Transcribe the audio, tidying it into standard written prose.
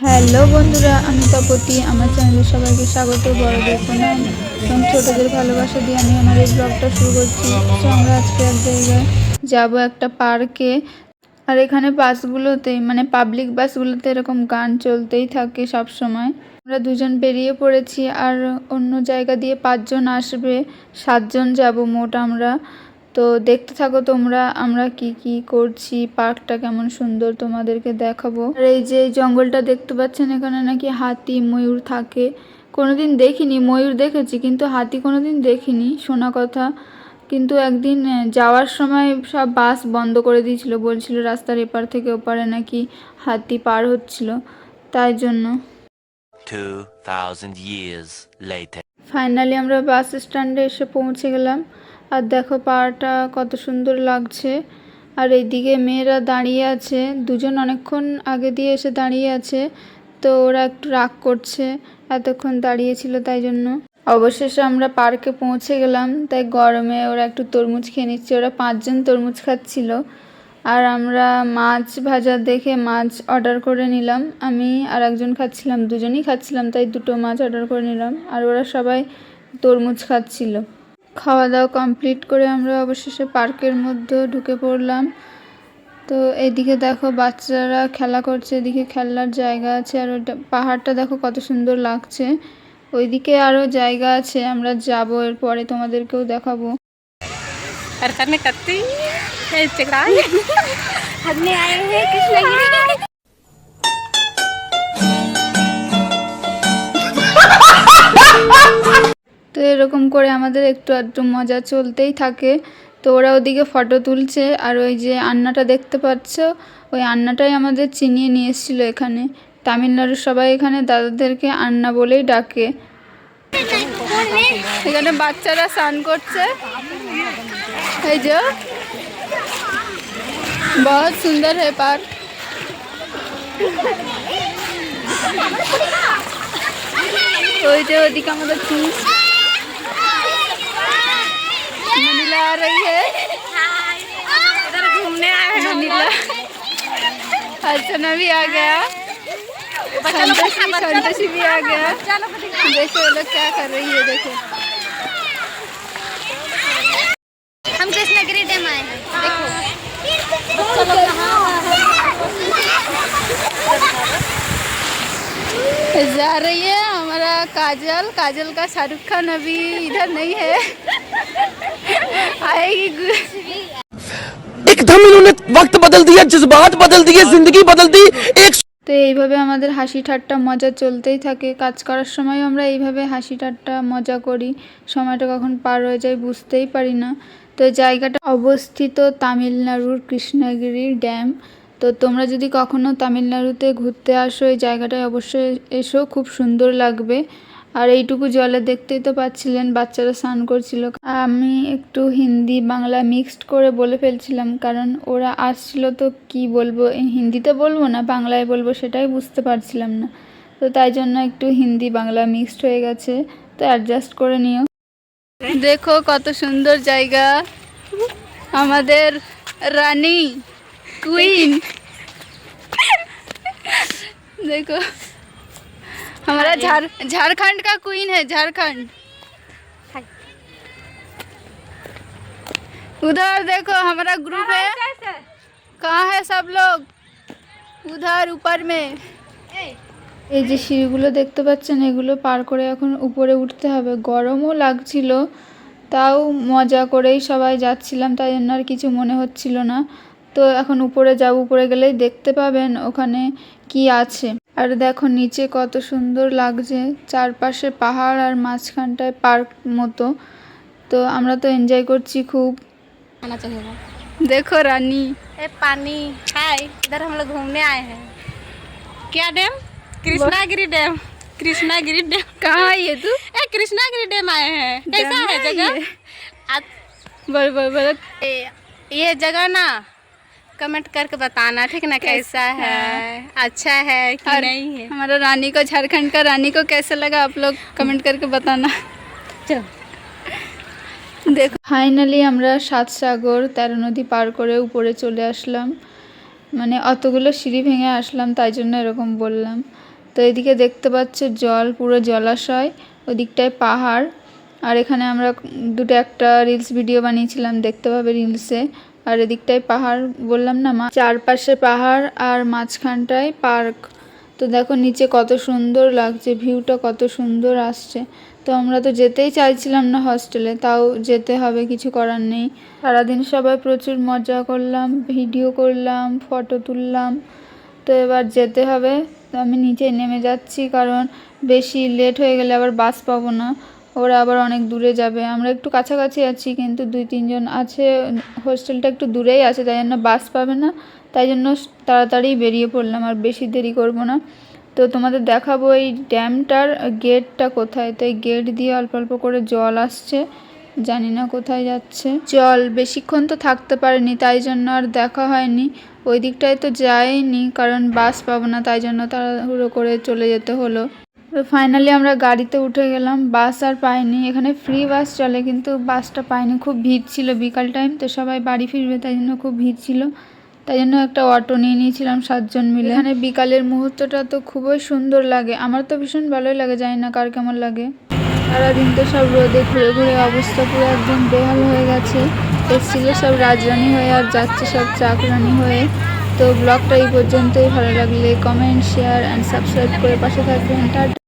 Hello বন্ধুরা, আমি তপতি। আমার চ্যানেলে সবাইকে স্বাগত। বড়দের প্রণাম এবং ছোটদের ভালোবাসা দিয়ে আমি আমার এই ব্লগটা শুরু করছি। তো আমরা আজকে এক জায়গায় যাব, একটা পার্কে। আর এখানে বাসগুলোতে, মানে পাবলিক বাসগুলোতে এরকম গান চলতেই থাকে সব সময়। আমরা দুজন বেরিয়ে পড়েছি, আর অন্য জায়গা দিয়ে 5 জন আসবে, 7 জন যাব মোট আমরা। তো দেখতে থাকো তোমরা আমরা কি কি করছি, পার্কটা কেমন সুন্দর তোমাদেরকে দেখাবো। আর এই যে জঙ্গলটা দেখতে পাচ্ছেন, এখানে নাকি হাতি ময়ূর থাকে। কোনোদিন দেখিনি, ময়ূর দেখেছি কিন্তু হাতি কোনোদিন দেখিনি, শোনা কথা। কিন্তু একদিন যাওয়ার সময় সব বাস বন্ধ করে দিয়েছিল, বলছিল রাস্তার এপার থেকে ওপারে নাকি হাতি পার হচ্ছিল, তাই জন্য। 2000 years later. ফাইনালি আমরা বাস স্ট্যান্ডে এসে পৌঁছে গেলাম। আর দেখো পাড়টা কত সুন্দর লাগছে। আর এইদিকে মেয়েরা দাঁড়িয়ে আছে, দুজন অনেকক্ষণ আগে দিয়ে এসে দাঁড়িয়ে আছে। তো ওরা একটু রাগ করছে, এতক্ষণ দাঁড়িয়েছিল তাই জন্য। অবশেষে আমরা পার্কে পৌঁছে গেলাম। তাই গরমে ওরা একটু তরমুজ খেয়ে নিচ্ছে, ওরা 5 জন তরমুজ খাচ্ছিল। আর আমরা মাছ ভাজা দেখে মাছ অর্ডার করে নিলাম। আমি আর একজন খাচ্ছিলাম, দুজনই খাচ্ছিলাম, তাই 2টো মাছ অর্ডার করে নিলাম। আর ওরা সবাই তরমুজ খাচ্ছিল। খাওয়া দাওয়া কমপ্লিট করে আমরা অবশেষে পার্কের মধ্যে ঢুকে পড়লাম। তো এদিকে দেখো বাচ্চারা খেলা করছে, এদিকে খেলার জায়গা আছে। আর ওইটা পাহাড়টা দেখো কত সুন্দর লাগছে। ওইদিকে আরও জায়গা আছে, আমরা যাবো, এরপরে তোমাদেরকেও দেখাবো। তো এরকম করে আমাদের একটু আধটু মজা চলতেই থাকে। তো ওরা ওদিকে ফটো তুলছে। আর ওই যে আন্নাটা দেখতে পাচ্ছ, ওই আন্নাটাই আমাদের চিনিয়ে নিয়ে এসেছিলো এখানে। তামিলনাড়ুর সবাই এখানে দাদাদেরকে আন্না বলেই ডাকে। এখানে বাচ্চারা স্নান করছে, এই যে बहुत सुंदर है पार्क। ওই যে ওদিকে আমাদের मनीला आ रही है, इधर घूमने आए हैं मनीला। अर्चना भी आ गया, संतोषी भी आ गया। देखो ये लोग क्या कर रही है, देखो। हम कृष्णगिरी डैम आए हैं, देखो जा रही है हमारा काजल। काजल का शाहरुख खान अभी इधर नहीं है, आएगी। एकदम इन्होंने वक्त बदल दिया, जज्बात बदल दिए, जिंदगी बदल दी। एक তো এইভাবে আমাদের হাসি ঠাট্টা মজা চলতেই থাকে। কাজ করার সময় আমরা এইভাবে হাসি ঠাট্টা মজা করি, সময়টা কখন পার হয়ে যায় বুঝতেই পারি না। তো জায়গাটা অবস্থিত তামিলনাড়ুর কৃষ্ণগিরি ড্যাম। তো তোমরা যদি কখনো তামিলনাড়ুতে ঘুরতে আসো, এই জায়গাটায় অবশ্যই এসো, খুব সুন্দর লাগবে। আর এইটুকু জলে দেখতেই তো পাচ্ছিলেন বাচ্চারা স্নান করছিল। আমি একটু হিন্দি বাংলা মিক্সড করে বলে ফেলছিলাম, কারণ ওরা আসছিল তো কি বলবো, হিন্দিতে বলবো না বাংলায় বলবো সেটাই বুঝতে পারছিলাম না। তো তাই জন্য একটু হিন্দি বাংলা মিক্সড হয়ে গেছে, তো অ্যাডজাস্ট করে নিও। দেখো কত সুন্দর জায়গা, আমাদের রানী কুইন। देखो हमारा झारखंड का क्वीन है, झारखंड। उधर देखो हमारा ग्रुप है, कहाँ है सब लोग, उधर ऊपर में। এই যে সিঁড়িগুলো দেখতে পাচ্ছেন, এগুলো পার করে এখন উপরে উঠতে হবে। গরমও লাগছিল, তাও মজা করেই সবাই যাচ্ছিলাম, তাই জন্য আর কিছু মনে হচ্ছিল না। তো এখন উপরে যাব, উপরে গেলেই দেখতে পাবেন ওখানে কি আছে। আর দেখো নিচে কত সুন্দর লাগছে, চারপাশে পাহাড় আর মাঝখানটায় পার্ক মতো। তো আমরা তো এনজয় করছি খুব। आना चाहिए। देखो रानी, ए पानी हाय, इधर हम लोग घूमने आए हैं। क्या dam? Krishnagiri dam. Krishnagiri dam कहाँ है ये तू? ए कृष्णागिरी डैम आए हैं। कैसा डैम है है जगह? बोल ये जगह ना कमेंट करके बताना, ठीक ना, कैसा है, अच्छा है कि और नहीं है। हमारा रानी को, झारखंड का रानी को कैसा लगा आप लोग कमेंट करके बताना। चलो দেখো ফাইনালি আমরা 7 সাগর 13 নদী পার করে উপরে চলে আসলাম। মানে অতগুলো সিঁড়ি ভেঙে আসলাম, তাই জন্য এরকম বললাম। তো এদিকে দেখতে পাচ্ছ জল, পুরো জলাশয়, ওদিকটায় পাহাড়। আর এখানে আমরা দুটো একটা রিলস ভিডিও বানিয়েছিলাম, দেখতে পাবে রিলসে। আর এদিকটায় পাহাড় বললাম না মা, চারপাশে পাহাড় আর মাঝখানটায় পার্ক। তো দেখো নিচে কত সুন্দর লাগছে, ভিউটা কত সুন্দর আসছে। তো আমরা তো যেতেই চাইছিলাম না হস্টেলে, তাও যেতে হবে, কিছু করার নেই। সারাদিন সবাই প্রচুর মজা করলাম, ভিডিও করলাম, ফটো তুললাম। তো এবার যেতে হবে। তো আমি নিচে নেমে যাচ্ছি, কারণ বেশি লেট হয়ে গেলে আবার বাস পাবো না, ওরা আবার অনেক দূরে যাবে। আমরা একটু কাছাকাছি আছি, কিন্তু 2-3 জন আছে, হোস্টেলটা একটু দূরেই আছে, তাই জন্য বাস পাবে না। তাই জন্য তাড়াতাড়ি বেরিয়ে পড়লাম, আর বেশি দেরি করব না। তো তোমাদের দেখাবো এই ড্যামটার গেটটা কোথায়। তো এই গেট দিয়ে অল্প অল্প করে জল আসছে, জানি না কোথায় যাচ্ছে জল। বেশিক্ষণ তো থাকতে পারেনি, তাই জন্য আর দেখা হয়নি। ওই দিকটায় তো যাইনি, কারণ বাস পাবো না, তাই জন্য তাড়াহুড়ো করে চলে যেতে হলো। তো ফাইনালি আমরা গাড়িতে উঠে গেলাম, বাস আর পাইনি। এখানে ফ্রি বাস চলে, কিন্তু বাসটা পাইনি, খুব ভিড় ছিল, বিকাল টাইম তো সবাই বাড়ি ফিরবে, তাই জন্য খুব ভিড় ছিল। তাই জন্য একটা অটো নিয়ে নিয়েছিলাম 7 জন মিলে। এখানে বিকালের মুহূর্তটা তো খুবই সুন্দর লাগে, আমার তো ভীষণ ভালোই লাগে, জানি না কার কেমন লাগে। সারাদিন তো সব রোদে ঘুরে ঘুরে অবস্থা পুরো একদম বেহাল হয়ে গেছে। এসেছিল সব রাজরানী হয়ে, আর যাচ্ছে সব চাকরানি হয়ে। তো ব্লগটা এই পর্যন্তই। ভালো লাগলে কমেন্ট, শেয়ার অ্যান্ড সাবস্ক্রাইব করে পাশে থাকবেন। টাটা।